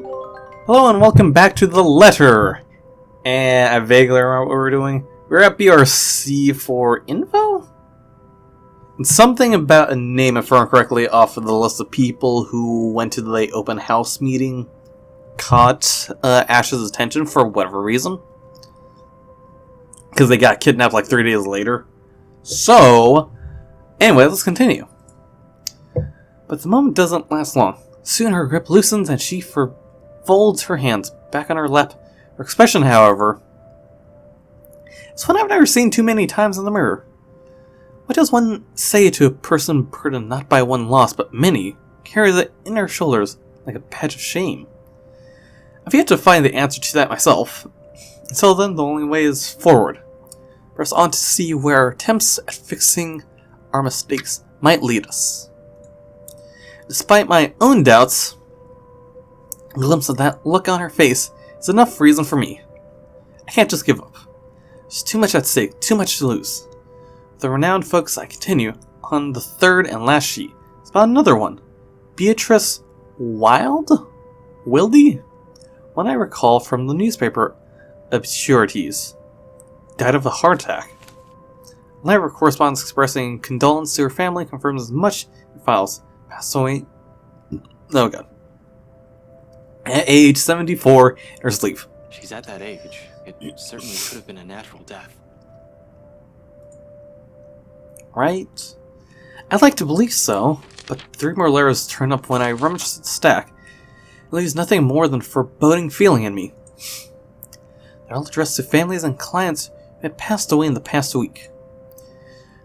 Hello and welcome back to the letter. And I vaguely remember what we're doing. We're at BRC for info? And something about a name, if I remember correctly, off of the list of people who went to the open house meeting caught Ash's attention for whatever reason. Because they got kidnapped like 3 days later. So, anyway, let's continue. But the moment doesn't last long. Soon her grip loosens and she folds her hands back on her lap. Her expression, however, is one I've never seen too many times in the mirror. What does one say to a person burdened not by one loss, but many, carries it in her shoulders like a badge of shame? I've yet to find the answer to that myself. Until then, the only way is forward. Press on to see where our attempts at fixing our mistakes might lead us. Despite my own doubts, a glimpse of that look on her face is enough reason for me. I can't just give up. There's too much at stake, too much to lose. With the renowned folks, I continue on the third and last sheet. It's about another one. Beatrice Wildy? One I recall from the newspaper Obscurities. Died of a heart attack. A letter of correspondence expressing condolence to her family confirms as much in files. Passed away. Oh god. At age 74 in her sleep. She's at that age. It certainly could have been a natural death. Right? I'd like to believe so, but 3 more letters turn up when I rummage the stack. It leaves nothing more than foreboding feeling in me. They're all addressed to families and clients who had passed away in the past week.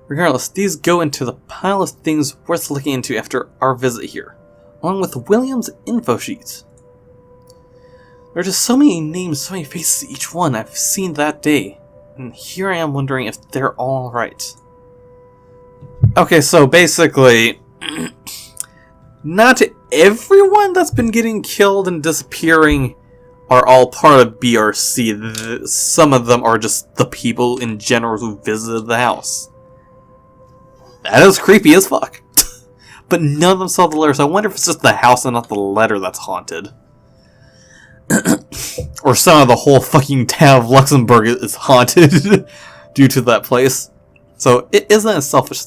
Regardless, these go into the pile of things worth looking into after our visit here, along with William's info sheets. There are just so many names, so many faces each one I've seen that day, and here I am wondering if they're all right. Okay, so basically, not everyone that's been getting killed and disappearing are all part of BRC. Some of them are just the people in general who visited the house. That is creepy as fuck. But none of them saw the letter, so I wonder if it's just the house and not the letter that's haunted. Or some of the whole fucking town of Luxembourg is haunted due to that place. So it isn't a selfish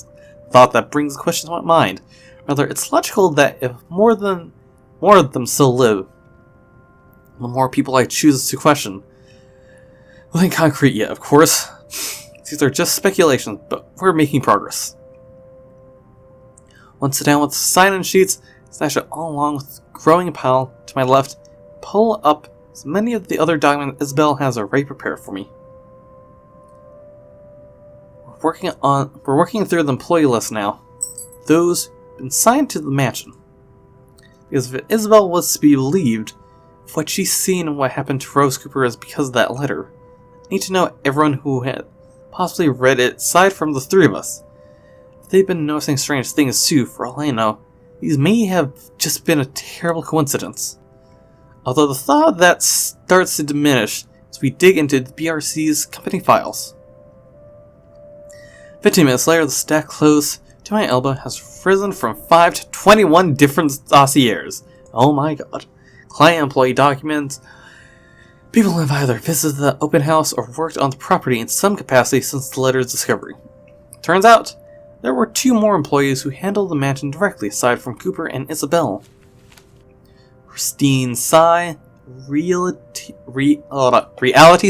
thought that brings the question to my mind. Rather, it's logical that if more of them still live, the more people I choose to question. Nothing concrete yet, of course. These are just speculations, but we're making progress. Once sit down with the sign-in sheets, stash it all along with the growing pile to my left, pull up as many of the other documents Isabelle has already prepared for me. We're working through the employee list now. Those who've been signed to the mansion. Because if Isabelle was to be believed, if what she's seen and what happened to Rose Cooper is because of that letter, I need to know everyone who had possibly read it aside from the 3 of us. If they've been noticing strange things too, for all I know, these may have just been a terrible coincidence. Although the thought of that starts to diminish as we dig into the BRC's company files. 15 minutes later, the stack close to my elbow has risen from 5 to 21 different dossiers. Oh my god. Client employee documents. People who have either visited the open house or worked on the property in some capacity since the letter's discovery. Turns out, there were 2 more employees who handled the mansion directly aside from Cooper and Isabelle. Christine Tsai, reality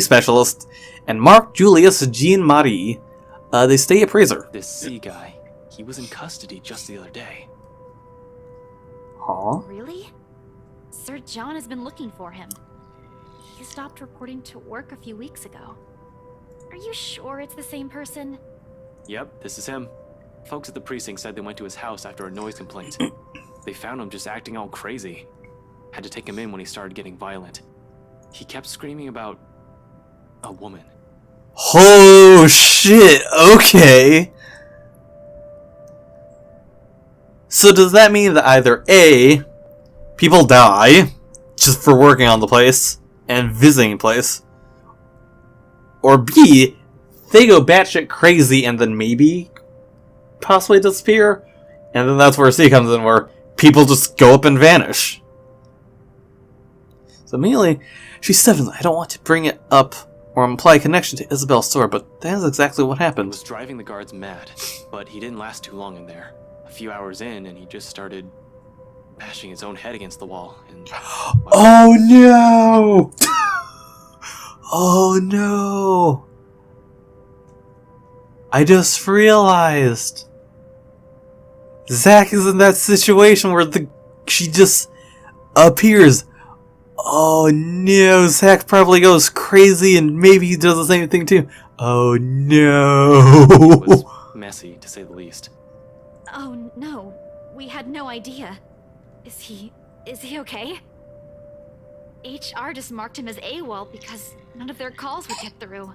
specialist, and Mark Julius Jean-Marie, they stay appraiser. This C guy, he was in custody just the other day. Huh? Really? Sir John has been looking for him. He stopped reporting to work a few weeks ago. Are you sure it's the same person? Yep, this is him. Folks at the precinct said they went to his house after a noise complaint. They found him just acting all crazy. Had to take him in when he started getting violent. He kept screaming about a woman. Oh shit, okay. So does that mean that either A, people die just for working on the place and visiting the place, or B, they go batshit crazy and then maybe possibly disappear, and then that's where C comes in, where people just go up and vanish. So immediately, she said, I don't want to bring it up or imply a connection to Isabelle's story, but that is exactly what He happened. was driving the guards mad, but he didn't last too long in there. A few hours in, and he just started bashing his own head against the wall. And Oh no! Oh no! I just realized Zach is in that situation where she just appears. Oh no, Zach probably goes crazy and maybe he does the same thing too. Oh it no. was messy, to say the least. Oh no, we had no idea. Is he okay? HR just marked him as AWOL because none of their calls would get through.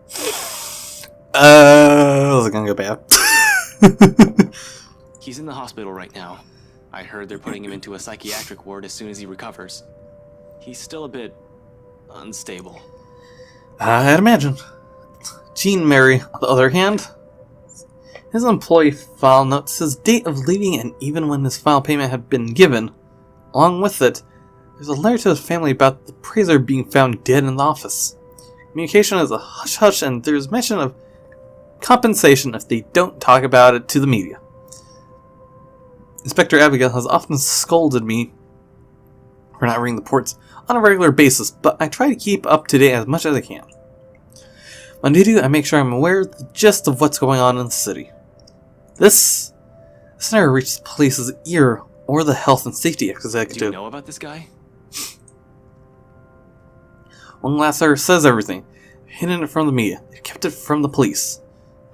This is gonna go bad. He's in the hospital right now. I heard they're putting him into a psychiatric ward as soon as he recovers. He's still a bit unstable. I'd imagine. Jean Mary, on the other hand, his employee file notes his date of leaving, and even when his file payment had been given, along with it, there's a letter to his family about the appraiser being found dead in the office. Communication is a hush-hush, and there's mention of compensation if they don't talk about it to the media. Inspector Abigail has often scolded me for not reading the reports on a regular basis, but I try to keep up to date as much as I can. When I do, I make sure I'm aware of the gist of what's going on in the city. This never reaches the police's ear or the health and safety executive. Do you know about this guy? One last letter says everything, hidden it from the media. They kept it from the police.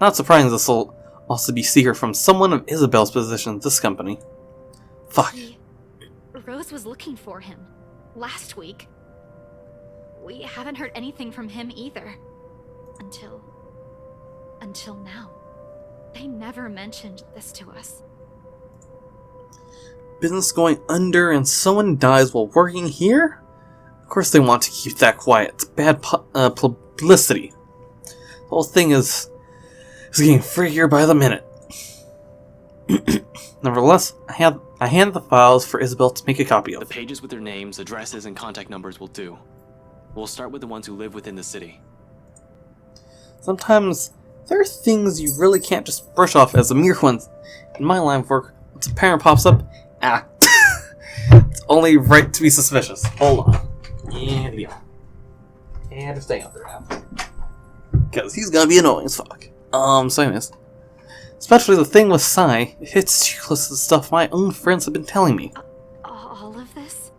Not surprising this will also be secret from someone of Isabelle's position in this company. Fuck. Rose was looking for him last week. We haven't heard anything from him either. Until now. They never mentioned this to us. Business going under and someone dies while working here? Of course they want to keep that quiet. It's bad publicity. The whole thing is getting freakier by the minute. Nevertheless, I hand the files for Isabelle to make a copy The of. pages with their names, addresses, and contact numbers will do. We'll start with the ones who live within the city. Sometimes there are things you really can't just brush off as a mere coincidence. In my line of work, once a parent pops up, it's only right to be suspicious. Hold on. And yeah. And to stay out there now. Because he's gonna be annoying as fuck. So anyways. Especially the thing with Sai, it hits too close to the stuff my own friends have been telling me. All of this?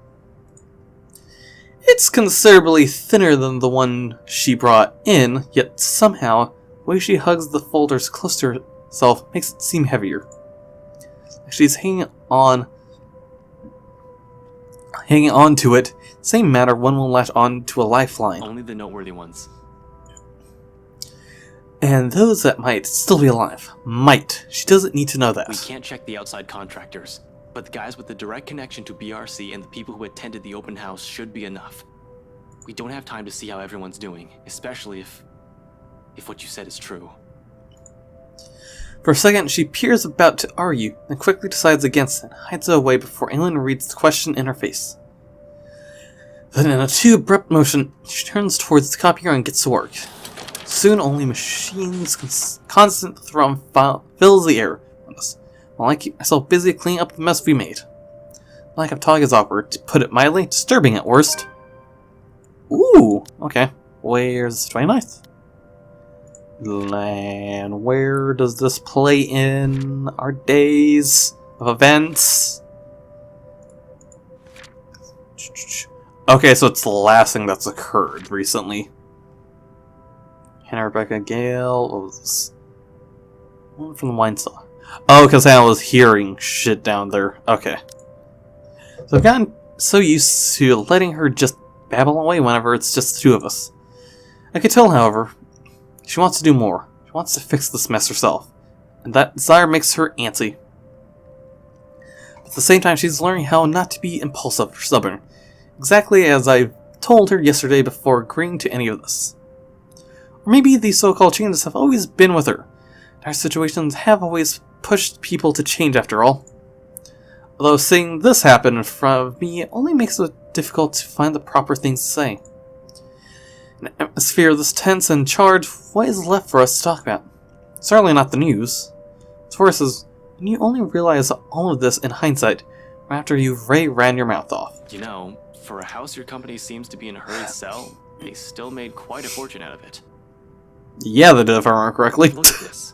It's considerably thinner than the one she brought in, yet somehow, the way she hugs the folders close to herself makes it seem heavier. She's hanging on to it, same matter one will latch on to a lifeline. Only the noteworthy ones. And those that might still be alive. Might. She doesn't need to know that. We can't check the outside contractors, but the guys with the direct connection to BRC and the people who attended the open house should be enough. We don't have time to see how everyone's doing, especially if what you said is true. For a second, she appears about to argue, then quickly decides against it and hides it away before anyone reads the question in her face. Then in a too abrupt motion, she turns towards the copier and gets to work. Soon only machines' constant thrum fills the air on us, while I keep myself busy cleaning up the mess we made. Lack of talk is awkward, to put it mildly, disturbing at worst. Ooh, okay. Where's the 29th? And where does this play in our days of events? Okay, so it's the last thing that's occurred recently. Hannah Rebecca Gale, what was this? One from the wine cellar. Oh, because Hannah was hearing shit down there. Okay. So I've gotten so used to letting her just babble away whenever it's just the two of us. I could tell, however, she wants to do more. She wants to fix this mess herself. And that desire makes her antsy. But at the same time, she's learning how not to be impulsive or stubborn. Exactly as I told her yesterday before agreeing to any of this. Or maybe these so-called changes have always been with her. Our situations have always pushed people to change after all. Although seeing this happen in front of me only makes it difficult to find the proper things to say. In an atmosphere this tense and charged, what is left for us to talk about? Certainly not the news. What's worse is, when you only realize all of this in hindsight, after you've already ran your mouth off. You know, for a house your company seems to be in a hurry to sell, they still made quite a fortune out of it. Yeah, they did, if I remember correctly. Look at this.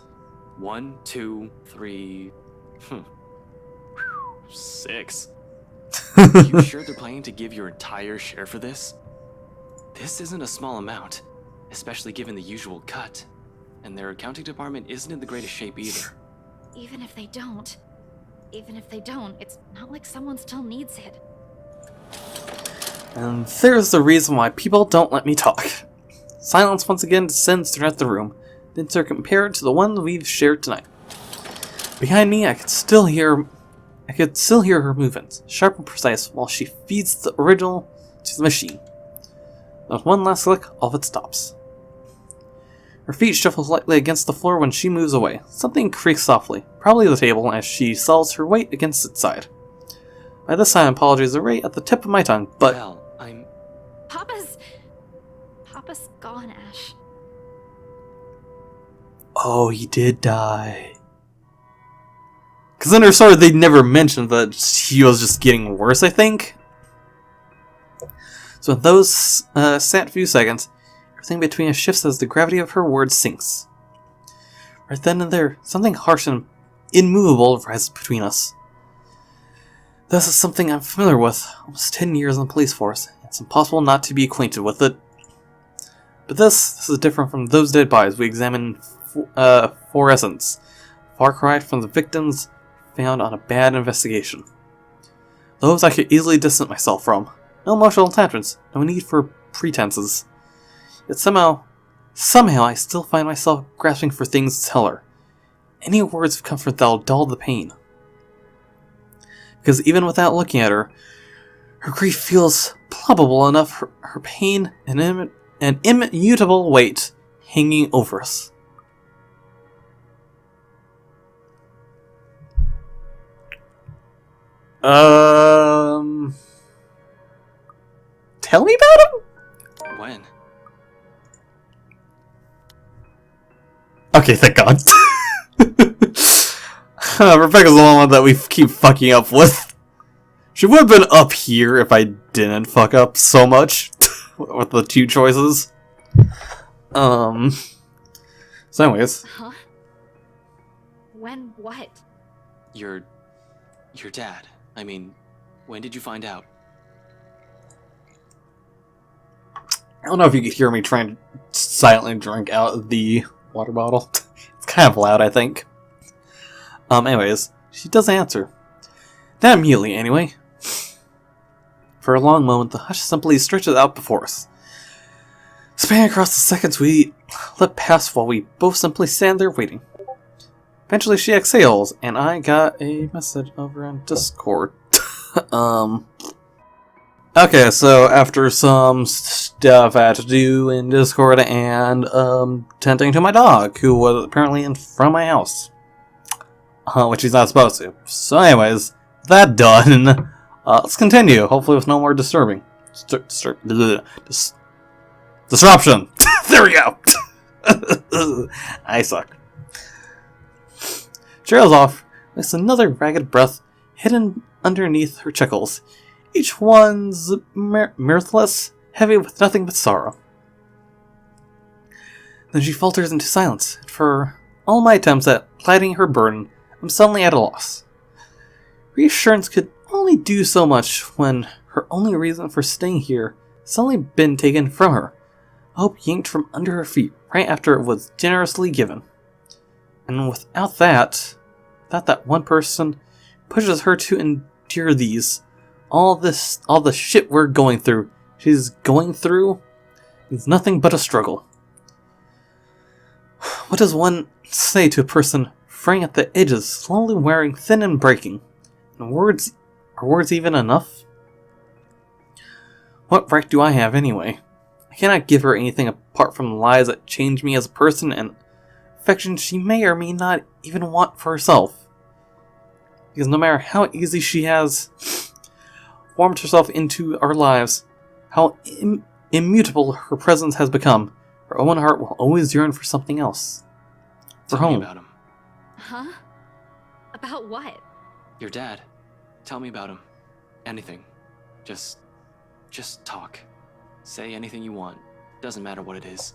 1, 2, 3... 6. You sure they're planning to give your entire share for this? This isn't a small amount, especially given the usual cut. And their accounting department isn't in the greatest shape either. Even if they don't, it's not like someone still needs it. And there's the reason why people don't let me talk. Silence once again descends throughout the room, then to compare it to the one we've shared tonight. Behind me, I could still hear her movements, sharp and precise, while she feeds the original to the machine. With one last click, all of it stops. Her feet shuffle lightly against the floor when she moves away. Something creaks softly, probably the table, as she settles her weight against its side. By this time, apologies are right at the tip of my tongue, but... Well, I'm... Papa's gone, Ash. Oh, he did die. Because in her story, they never mentioned that he was just getting worse, I think. So in those sad few seconds, everything between us shifts as the gravity of her words sinks. Right then and there, something harsh and immovable rises between us. This is something I'm familiar with, almost 10 years in the police force. It's impossible not to be acquainted with it. But this is different from those dead bodies we examined in fluorescence, far cry from the victims found on a bad investigation. Those I could easily distance myself from. No emotional attachments, no need for pretenses. Yet somehow I still find myself grasping for things to tell her. Any words of comfort that'll dull the pain. Because even without looking at her, her grief feels palpable enough, her pain an immutable weight hanging over us. Tell me about him? When? Okay, thank God. Rebecca's the one that we keep fucking up with. She would have been up here if I didn't fuck up so much with the two choices. So anyways. Huh? When what? Your dad. I mean, when did you find out? I don't know if you could hear me trying to silently drink out the water bottle. It's kind of loud, I think. Anyways, she does answer. Not immediately, anyway. For a long moment, the hush simply stretches out before us. Spanning across the seconds we let pass while we both simply stand there waiting. Eventually she exhales, and I got a message over on Discord. Okay, so after some stuff I had to do in Discord and tending to my dog, who was apparently in front of my house. Which he's not supposed to. So anyways, that done, let's continue, hopefully with no more disturbing. Disruption! There we go! I suck. Trails off, with another ragged breath hidden underneath her chuckles. Each one's mirthless, heavy with nothing but sorrow. Then she falters into silence, and for all my attempts at lighting her burden, I'm suddenly at a loss. Reassurance could only do so much when her only reason for staying here has suddenly been taken from her. Hope yanked from under her feet right after it was generously given. And without that one person pushes her to endure all the shit we're going through, she's going through, is nothing but a struggle. What does one say to a person fraying at the edges, slowly wearing thin and breaking? And are words even enough? What right do I have anyway? I cannot give her anything apart from lies that changed me as a person and affection she may or may not even want for herself. Because no matter how easy she has warmed herself into our lives, how immutable her presence has become, her own heart will always yearn for something else. For Tell me home. about him. Huh? About what? Your dad. Tell me about him. Anything. Just talk. Say anything you want. Doesn't matter what it is.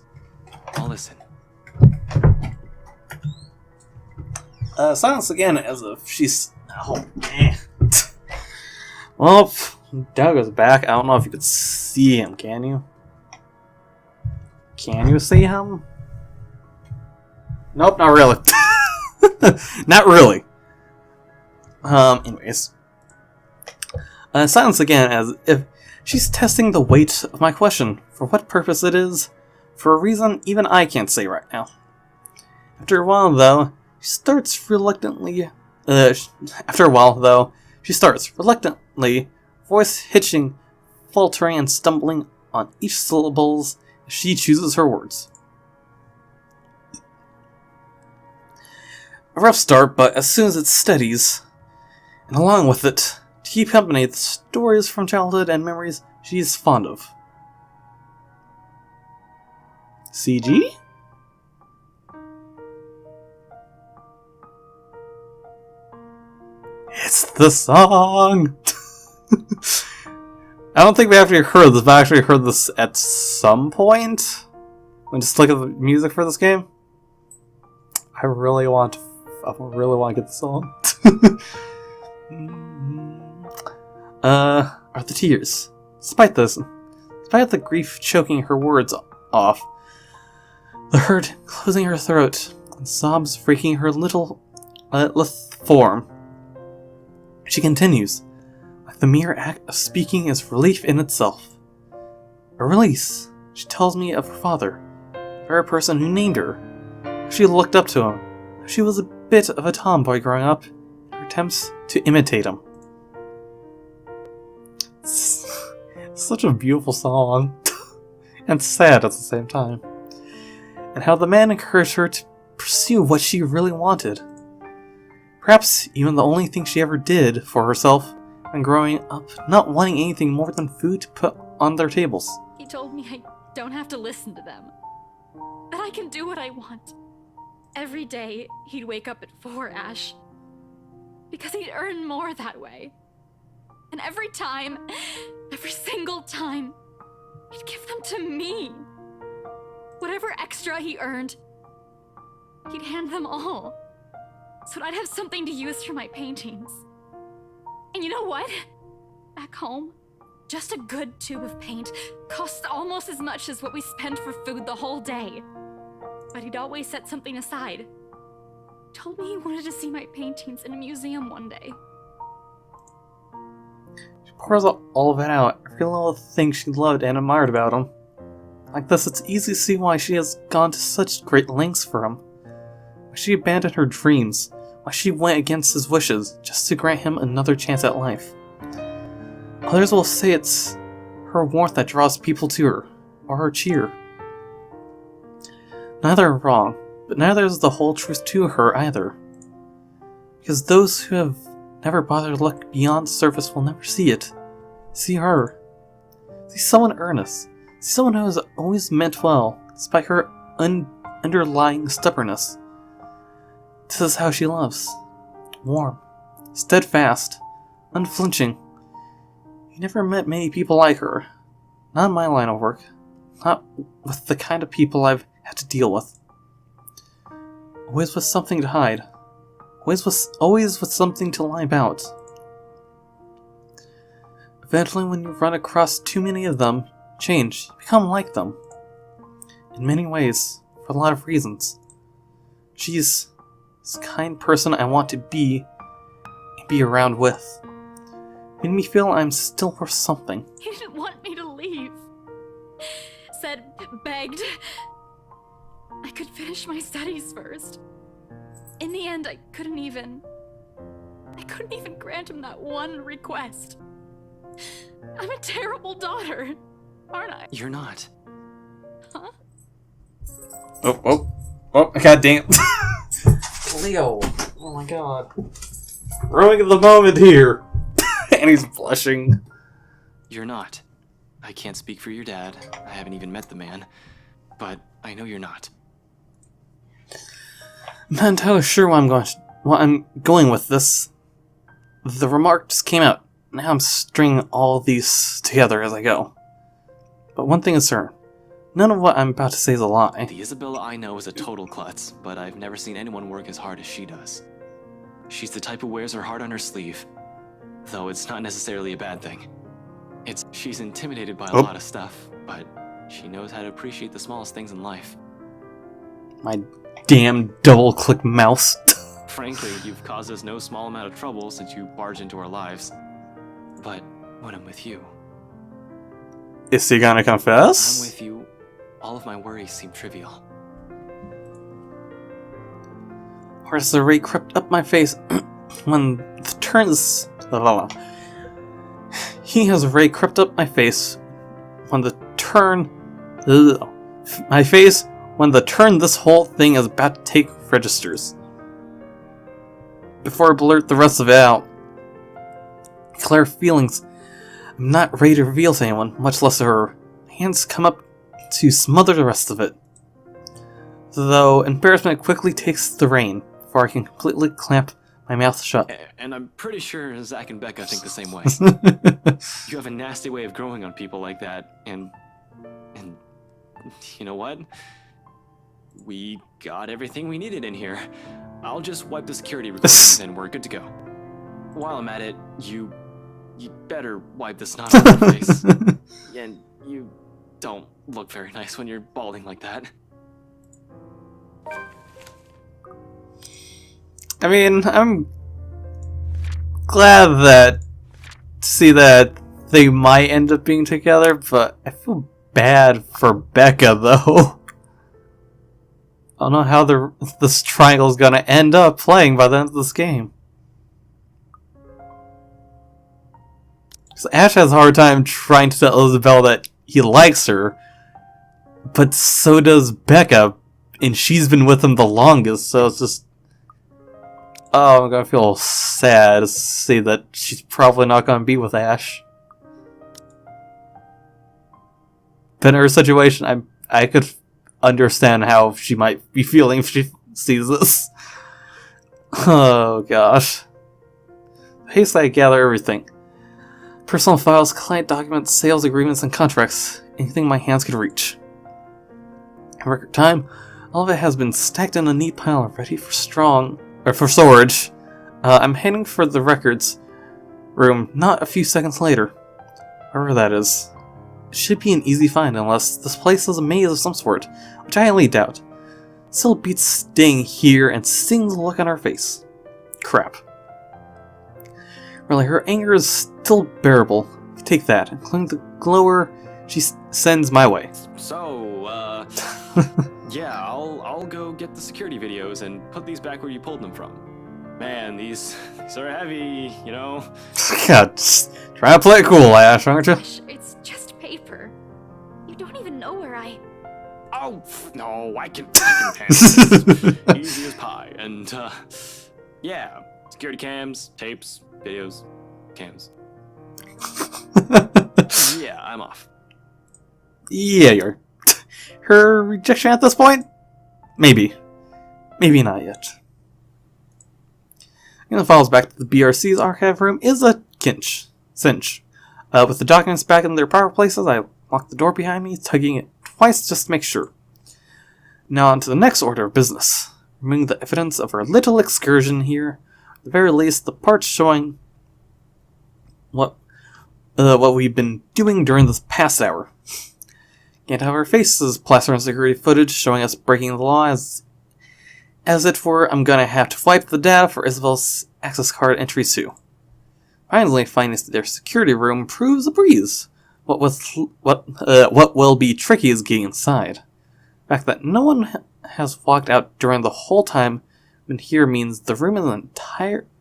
I'll listen. Silence again as if she's... Oh, man. Well, Doug is back. I don't know if you could see him, can you? Can you see him? Nope, not really. Not really. Anyways. Silence again as if she's testing the weight of my question. For what purpose it is? For a reason even I can't say right now. After a while, though, she starts reluctantly... voice hitching, faltering, and stumbling on each syllables as she chooses her words. A rough start, but as soon as it steadies, and along with it, to keep company, the stories from childhood and memories she is fond of. CG? It's the song! I don't think we actually heard this, but I actually heard this at some point. When just look at the music for this game. I really want to get the song. Are the tears. Despite the grief choking her words off, the hurt closing her throat, and sobs breaking her little form, she continues, like the mere act of speaking is relief in itself. A release. She tells me of her father, the very person who named her. She looked up to him. She was a bit of a tomboy growing up, in her attempts to imitate him. It's such a beautiful song, and sad at the same time. And how the man encouraged her to pursue what she really wanted. Perhaps even the only thing she ever did for herself when growing up, not wanting anything more than food to put on their tables. He told me I don't have to listen to them. That I can do what I want. Every day, he'd wake up at 4, Ash. Because he'd earn more that way. And every single time, he'd give them to me. Whatever extra he earned, he'd hand them all. So I'd have something to use for my paintings. And you know what? Back home, just a good tube of paint costs almost as much as what we spend for food the whole day. But he'd always set something aside. Told me he wanted to see my paintings in a museum one day. She pours all of it out, every little thing she loved and admired about him. Like this, it's easy to see why she has gone to such great lengths for him. Why she abandoned her dreams, why she went against his wishes just to grant him another chance at life. Others will say it's her warmth that draws people to her, or her cheer. Neither are wrong, but neither is the whole truth to her either. Because those who have never bothered to look beyond the surface will never see it. See her. See someone earnest. See someone who has always meant well, despite her underlying stubbornness. This is how she loves. Warm, steadfast, unflinching. You never met many people like her. Not in my line of work. Not with the kind of people I've had to deal with. Always with something to hide. Always with something to lie about. Eventually, when you run across too many of them, change. You become like them. In many ways, for a lot of reasons. She's this kind person I want to be and be around with. Made me feel I'm still worth something. He didn't want me to leave. Begged I could finish my studies first. In the end, I couldn't even grant him that one request. I'm a terrible daughter, aren't I? You're not. Huh? Oh. Oh, god damn. Leo. Oh my god. Ruining the moment here. And he's blushing. You're not. I can't speak for your dad. I haven't even met the man. But I know you're not. I'm not entirely sure why I'm going with this. The remark just came out. Now I'm stringing all these together as I go. But one thing is certain. None of what I'm about to say is a lie. The Isabelle I know is a total klutz, but I've never seen anyone work as hard as she does. She's the type who wears her heart on her sleeve. Though it's not necessarily a bad thing. She's intimidated by a lot of stuff, but she knows how to appreciate the smallest things in life. My damn double-click mouse. Frankly, you've caused us no small amount of trouble since you barged into our lives. But when I'm with you... Is he gonna confess? When I'm with you, all of my worries seem trivial. Or as the ray crept up my face when the turns... He has a ray crept up my face when the turn... My face when the turn this whole thing is about to take registers. Before I blurt the rest of it out, declare feelings I'm not ready to reveal to anyone, much less her hands come up to smother the rest of it. Though embarrassment quickly takes the rein before I can completely clamp my mouth shut. And I'm pretty sure Zach and Becca think the same way. You have a nasty way of growing on people like that, and you know what? We got everything we needed in here. I'll just wipe the security recordings and we're good to go. While I'm at it, you better wipe the snot off your face. And you don't look very nice when you're balding like that. I mean, I'm glad to see that they might end up being together, but I feel bad for Becca, though. I don't know how this triangle is gonna end up playing by the end of this game. So Ash has a hard time trying to tell Isabelle that he likes her, but so does Becca, and she's been with him the longest, so it's just... Oh, I'm gonna feel sad to see that she's probably not gonna be with Ash. But in her situation, I could understand how she might be feeling if she sees this. Oh gosh. Haste I gather everything. Personal files, client documents, sales agreements, and contracts. Anything my hands could reach. In record time, all of it has been stacked in a neat pile ready for storage. I'm heading for the records room not a few seconds later. Wherever that is. It should be an easy find unless this place is a maze of some sort, which I highly doubt. Still beats staying here and seeing the look on her face. Crap. Really, her anger is still bearable. Take that, including the glower she sends my way. So, yeah, I'll go get the security videos and put these back where you pulled them from. Man, these are heavy, you know? God, just try to play it cool, Ash, aren't you? Gosh, it's just paper. You don't even know where I... Oh, no, I can handle this. Easy as pie. And, yeah, security cams, tapes, videos, cams. Yeah, I'm off. Yeah, you're... Her rejection at this point? Maybe. Maybe not yet. And the files back to the BRC's archive room is a cinch. With the documents back in their proper places, I lock the door behind me, tugging it twice just to make sure. Now on to the next order of business. Removing the evidence of our little excursion here. At the very least, the parts showing what we've been doing during this past hour. Can't have our faces plastered on security footage showing us breaking the law as it were. I'm gonna have to wipe the data for Isabelle's access card entry too. Finally, finding their security room proves a breeze. What will be tricky is getting inside. The fact that no one has walked out during the whole time been here means the room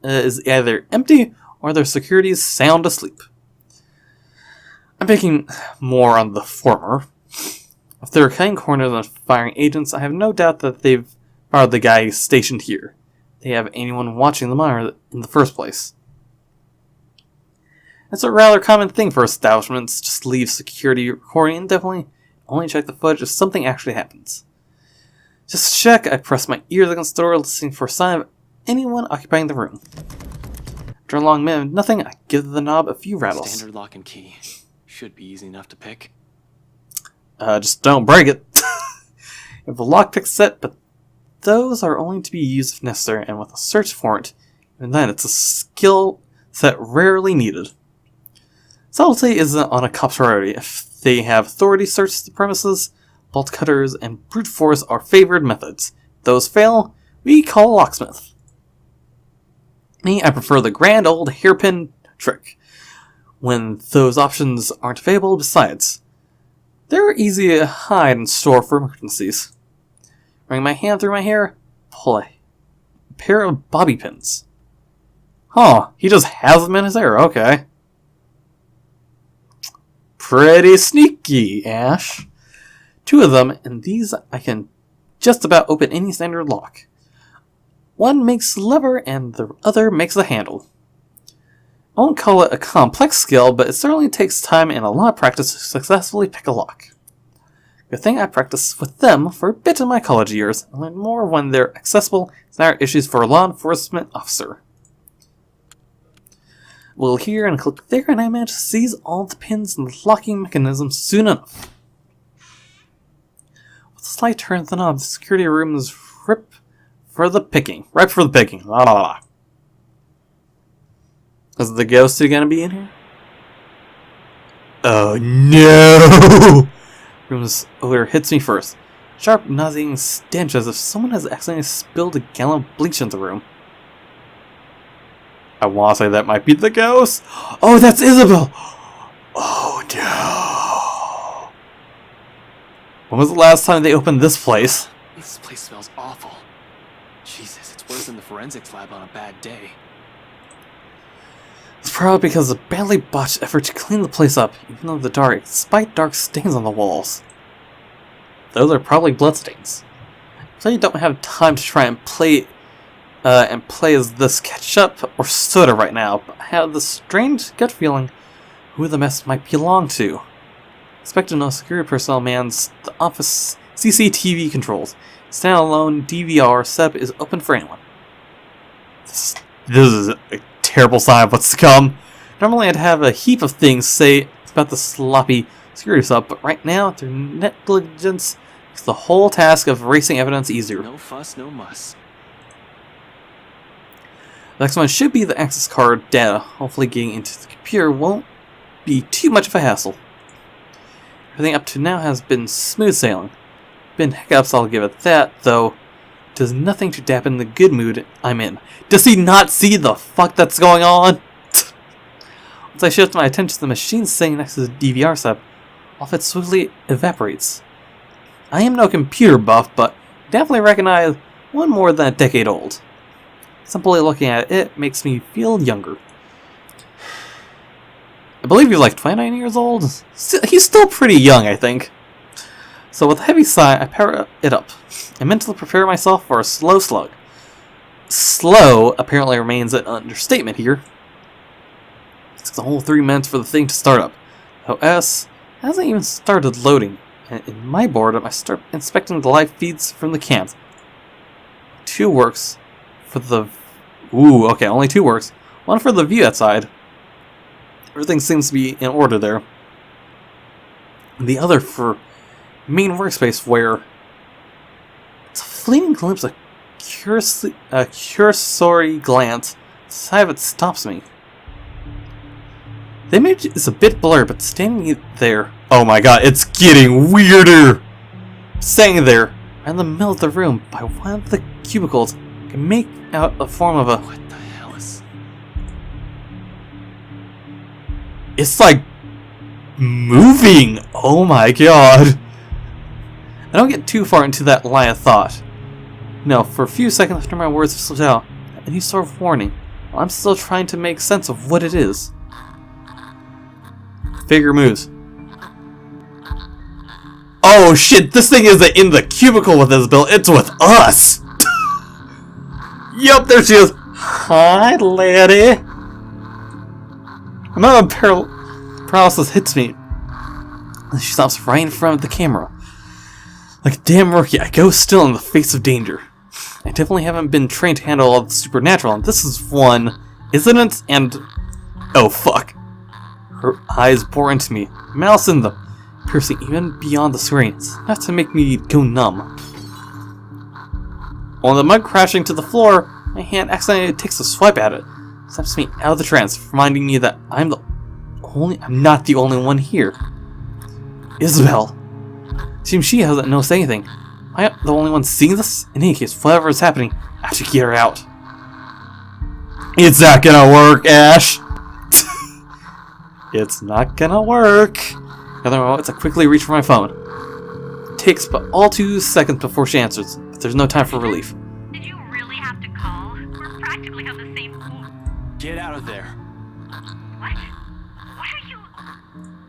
is either empty or their security is sound asleep. I'm picking more on the former. If they're cutting corners on firing agents, I have no doubt that they've are the guys stationed here. They have anyone watching the monitor in the first place. It's a rather common thing for establishments. Just leave security recording indefinitely. Only check the footage if something actually happens. Just to check, I press my ears against the door, listening for a sign of anyone occupying the room. After a long minute of nothing, I give the knob a few rattles. Standard lock and key. Should be easy enough to pick. Just don't break it. If a lockpick's set, but those are only to be used if necessary, and with a search warrant, even then it's a skill set rarely needed. Subtlety isn't on a cop's priority. If they have authority to search the premises, bolt cutters and brute force are favored methods. If those fail, we call a locksmith. Me, I prefer the grand old hairpin trick, when those options aren't available. Besides, they're easy to hide and store for emergencies. Running my hand through my hair, pull a pair of bobby pins. Huh, he just has them in his hair, okay. Pretty sneaky, Ash. 2 of them, and these I can just about open any standard lock. One makes the lever, and the other makes the handle. I won't call it a complex skill, but it certainly takes time and a lot of practice to successfully pick a lock. Good thing I practiced with them for a bit in my college years, and learned more when they're accessible than are issues for a law enforcement officer. We'll here and click there, and I manage to seize all the pins and the locking mechanism soon enough. With a slight turn of the knob, the security room is ripe for the picking. La la la. Is the ghost gonna be in here? Oh no! Room's odor hits me first. Sharp, nauseating stench as if someone has accidentally spilled a gallon of bleach in the room. I want to say that might be the ghost. Oh, that's Isabelle! Oh no! When was the last time they opened this place? This place smells awful. Jesus, it's worse than the forensics lab on a bad day. It's probably because of the badly botched effort to clean the place up, even though despite dark stains on the walls. Those are probably bloodstains. So you don't have time to try and play as this ketchup or soda right now, but I have this strange gut feeling who the mess might belong to. Expect to know security personnel mans the office CCTV controls. Standalone DVR setup is open for anyone. This is a terrible sign of what's to come. Normally I'd have a heap of things to say about the sloppy security setup, but right now their negligence makes the whole task of erasing evidence easier. No fuss, no muss. The next one should be the access card data. Hopefully getting into the computer won't be too much of a hassle. Everything up to now has been smooth sailing. Been hiccups, I'll give it that, though does nothing to dampen the good mood I'm in. Does he not see the fuck that's going on? Once I shift my attention to the machine sitting next to the DVR set, all of it swiftly evaporates. I am no computer buff, but definitely recognize one more than a decade old. Simply looking at it makes me feel younger. I believe he's like 29 years old. He's still pretty young, I think. So with a heavy sigh, I power it up. I mentally prepare myself for a slow slug. Slow apparently remains an understatement here. It took the whole 3 minutes for the thing to start up. OS hasn't even started loading, and in my boredom, I start inspecting the live feeds from the camp. 2 works for the... Ooh, okay, only 2 works. 1 for the view outside. Everything seems to be in order there. And the other for main workspace, where it's a fleeting glimpse of cursory glance. The sight of it stops me. The image is a bit blurred, but standing there... Oh my god, it's getting weirder! Standing there, in the middle of the room, by one of the cubicles, I can make out a form of a... What the hell is... It's like... moving! Oh my god! I don't get too far into that line of thought. No, for a few seconds after my words slipped out, any sort of warning, while I'm still trying to make sense of what it is. Figure moves. Oh shit, this thing isn't in the cubicle with Isabelle, it's with us! Yup, there she is. Hi, lady. A moment of paralysis hits me. And she stops right in front of the camera. Like a damn rookie, I go still in the face of danger. I definitely haven't been trained to handle all the supernatural, and this is one, isn't it? And oh fuck. Her eyes bore into me, malice in them, piercing even beyond the screens, enough to make me go numb. While the mud crashing to the floor, my hand accidentally takes a swipe at it, snaps me out of the trance, reminding me that I'm not the only one here. Isabelle. Seems she hasn't noticed anything. Am I the only one seeing this? In any case, whatever is happening, I have to get her out. It's not gonna work, Ash! It's not gonna work. The other moments, I quickly reach for my phone. It takes but all 2 seconds before she answers, but there's no time for relief. Did you really have to call? We're practically on the same floor. Get out of there. What? What are you...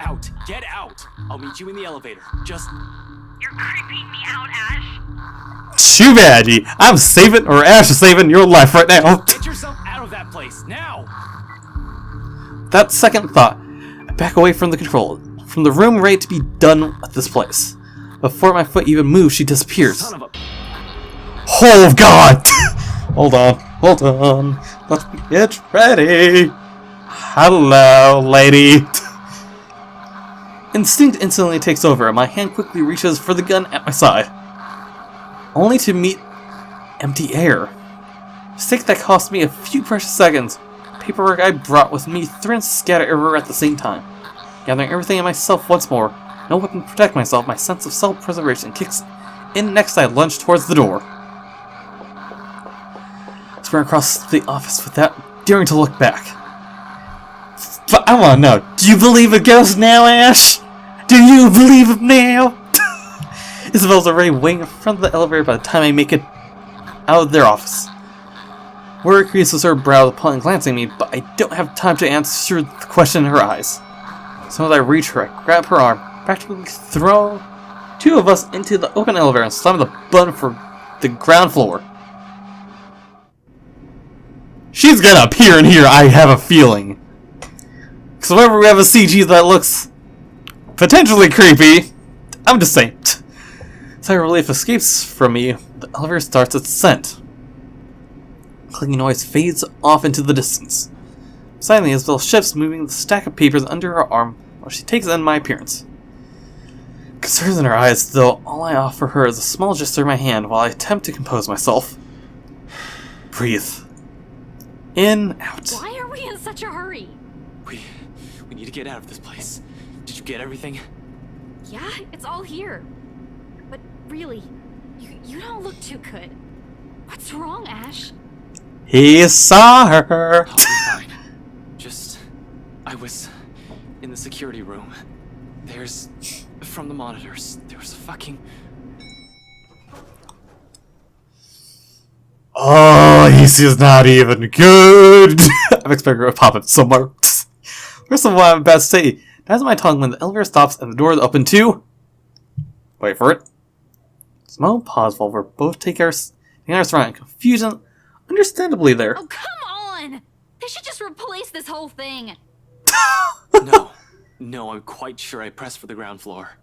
Out. Get out. I'll meet you in the elevator. Just... You're creeping me out, Ash. Too bad, G. I'm saving, or Ash is saving your life right now. get yourself out of that place, now! That second thought, I back away from the control, from the room ready to be done with this place. Before my foot even moves, she disappears. Son of a... Oh god! Hold on. Let's get ready. Hello, lady. Instinct instantly takes over, and my hand quickly reaches for the gun at my side. Only to meet empty air. A mistake that cost me a few precious seconds. Paperwork I brought with me threatens to scatter everywhere at the same time. Gathering everything in myself once more, no weapon to protect myself, my sense of self-preservation kicks in next I lunge towards the door. Sprint across the office without daring to look back. But I want to know, do you believe in ghosts now, Ash? Do you believe it now? Isabelle's already waiting in front of the elevator by the time I make it out of their office. Worry creases her brow upon glancing at me, but I don't have time to answer the question in her eyes. So as I reach her, I grab her arm, practically throw 2 of us into the open elevator and slam the button for the ground floor. She's gonna appear in here, I have a feeling. Because whenever we have a CG that looks potentially creepy, I'm just saying. Sigh of relief escapes from me. The elevator starts its ascent. Clicking noise fades off into the distance. Silently, Isabelle shifts, moving the stack of papers under her arm while she takes in my appearance. Concerns in her eyes, though, all I offer her is a small gesture in my hand while I attempt to compose myself. Breathe. In, out. Why are we in such a hurry? We need to get out of this place. Did you get everything? Yeah, it's all here. But really, you don't look too good. What's wrong, Ash? He saw her. I'll be fine. I was in the security room. From the monitors, there was a fucking... Oh, this is not even good. I'm expecting her to pop it somewhere. First of all, I'm about to say, that's my tongue when the elevator stops and the door is open too. Wait for it. Small pause while we're both taking our surrounding confusion, understandably there. Oh, come on! They should just replace this whole thing. No, I'm quite sure I pressed for the ground floor.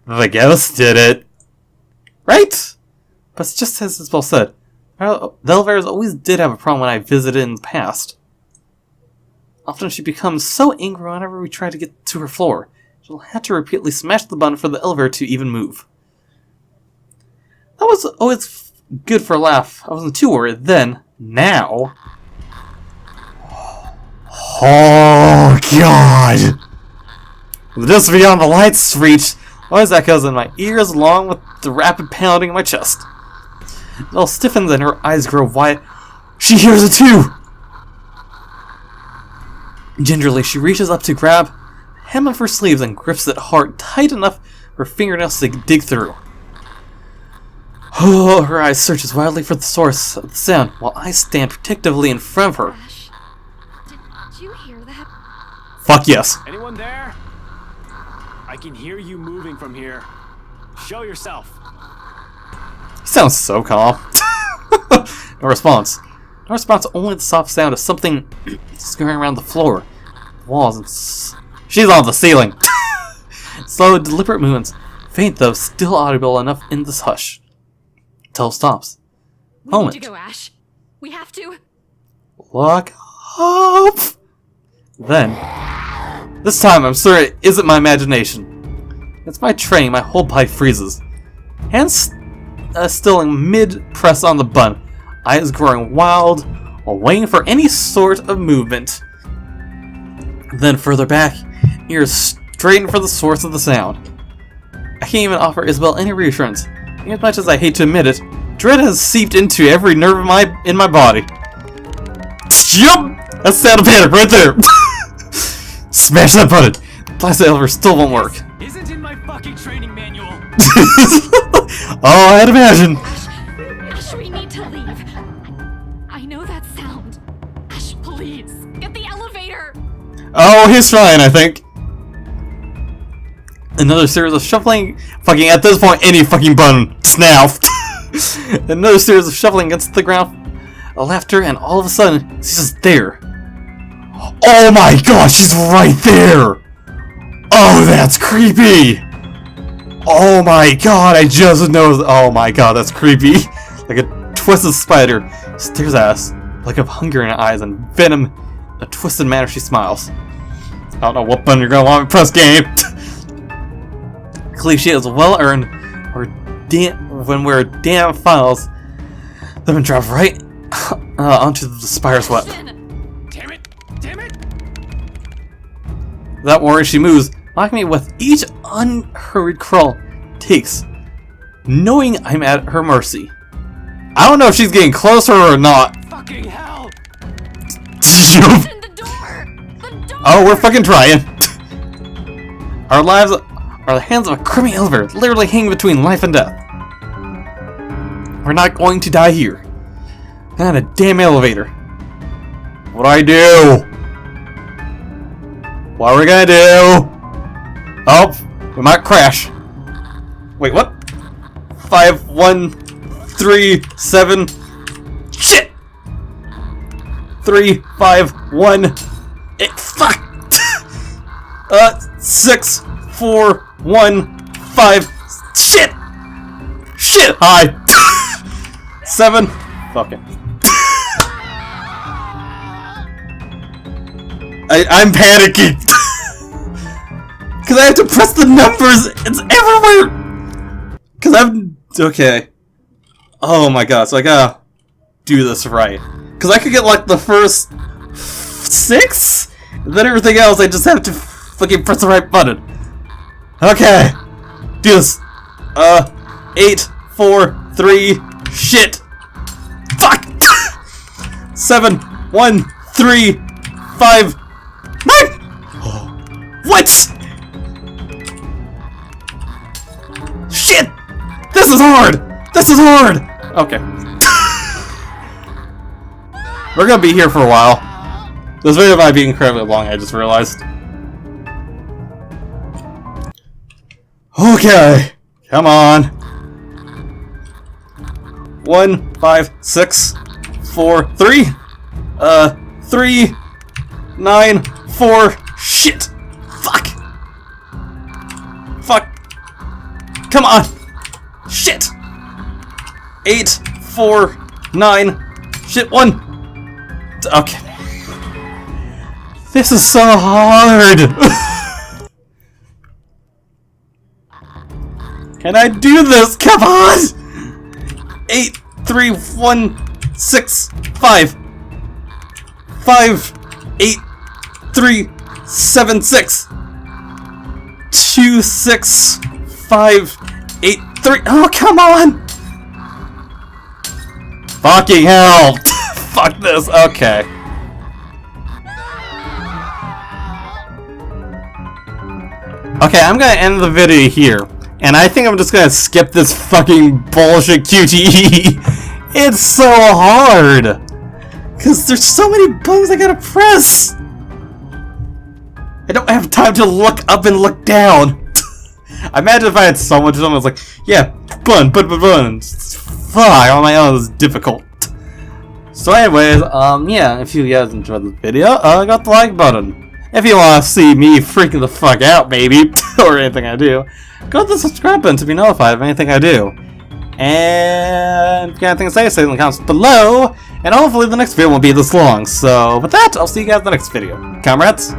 The ghost did it. Right? But it's just as Isabelle said, the elevators always did have a problem when I visited in the past. Often she becomes so angry whenever we try to get to her floor, she'll have to repeatedly smash the button for the elevator to even move. That was always good for a laugh. I wasn't too worried then. Now... Oh, God! Just beyond the light's reach, noise echoes in my ears along with the rapid pounding in my chest. It all stiffens and her eyes grow wide. She hears it too! Gingerly, she reaches up to grab the hem of her sleeves and grips it hard, tight enough for her fingernails to dig through. Oh, her eyes searches wildly for the source of the sound, while I stand protectively in front of her. Ash, did you hear that? Fuck yes. Anyone there? I can hear you moving from here. Show yourself. He sounds so calm. No response. No response, only the soft sound of something scurrying around the floor, walls, and she's on the ceiling! Slow, deliberate movements. Faint, though, still audible enough in this hush. Till it stops. We Moment. need to go, Ash. We have to. Look up! Then, this time I'm sure it isn't my imagination. It's my training, my whole body freezes. Hands still in mid-press on the button. Eyes growing wild, while waiting for any sort of movement. Then further back, ears straighten for the source of the sound. I can't even offer Isabelle any reassurance. As much as I hate to admit it, dread has seeped into every nerve in my body. Yup! That's the sound of panic right there! Smash that button! The plastic elevator still won't work. Isn't in my fucking training manual. Oh, I'd imagine. Ash, we need to leave. I know that sound. Ash, please, get the elevator! Oh, he's trying, I think. Another series of shuffling. Fucking, at this point, any fucking button. Snap. Another series of shuffling against the ground. A laughter, and all of a sudden, she's just there. Oh my god, she's right there! Oh, that's creepy! Oh my god, I just know. Oh my god, that's creepy. Like a twisted spider stares at us, like of hunger in her eyes and venom in a twisted manner she smiles. I don't know what button you're gonna want me to press, game. Cliche is well earned when we're damn files that have been dropped right onto the spider's web. Damn it! Damn it! Without worry, she moves, mocking me with each unhurried crawl takes, knowing I'm at her mercy. I don't know if she's getting closer or not. Fucking hell! Open the door! The door! Oh, we're fucking trying. Our lives are the hands of a criminal elevator, literally hanging between life and death. We're not going to die here. Not a damn elevator. What do I do? What are we gonna do? Oh, we might crash. Wait, what? 5, 1, 3, 7. Shit! 3, 5, 1. 8, fuck! 6, 4, 1, 5. Shit! Shit! Hi! 7. Fuck it. I'm panicking! Because I have to press the numbers! It's everywhere! Because I'm... Okay. Oh my god, so I gotta do this right. Because I could get like the first 6? And then everything else I just have to fucking press the right button. Okay. Do this. 8, 4, 3, shit. Fuck! 7, 1, 3, 5, 9! What? Shit! This is hard! This is hard! Okay. We're gonna be here for a while. This video might be incredibly long, I just realized. Okay. Come on. 1, 5, 6, 4, 3. 3, 9, 4. Shit! Fuck! Fuck! Come on! Shit! 8, 4, 9. Shit, 1. Okay. This is so hard! Can I do this? Come on! 8, 3, 1, 6, 5. 5, 8, 3, 7, 6. 2, 6, 5, 8, 3. Oh, come on! Fucking hell! Fuck this. Okay. Okay, I'm gonna end the video here. And I think I'm just gonna skip this fucking bullshit QTE. It's so hard! Because there's so many buttons I gotta press! I don't have time to look up and look down. I imagine if I had so much of them, I was like, yeah, button. Fuck, on my own is difficult. So anyways, yeah, if you guys enjoyed this video, got the like button. If you want to see me freaking the fuck out, maybe, or anything I do, go to the subscribe button to be notified of anything I do. And if you got anything to say it in the comments below, and hopefully the next video won't be this long. So with that, I'll see you guys in the next video. Comrades?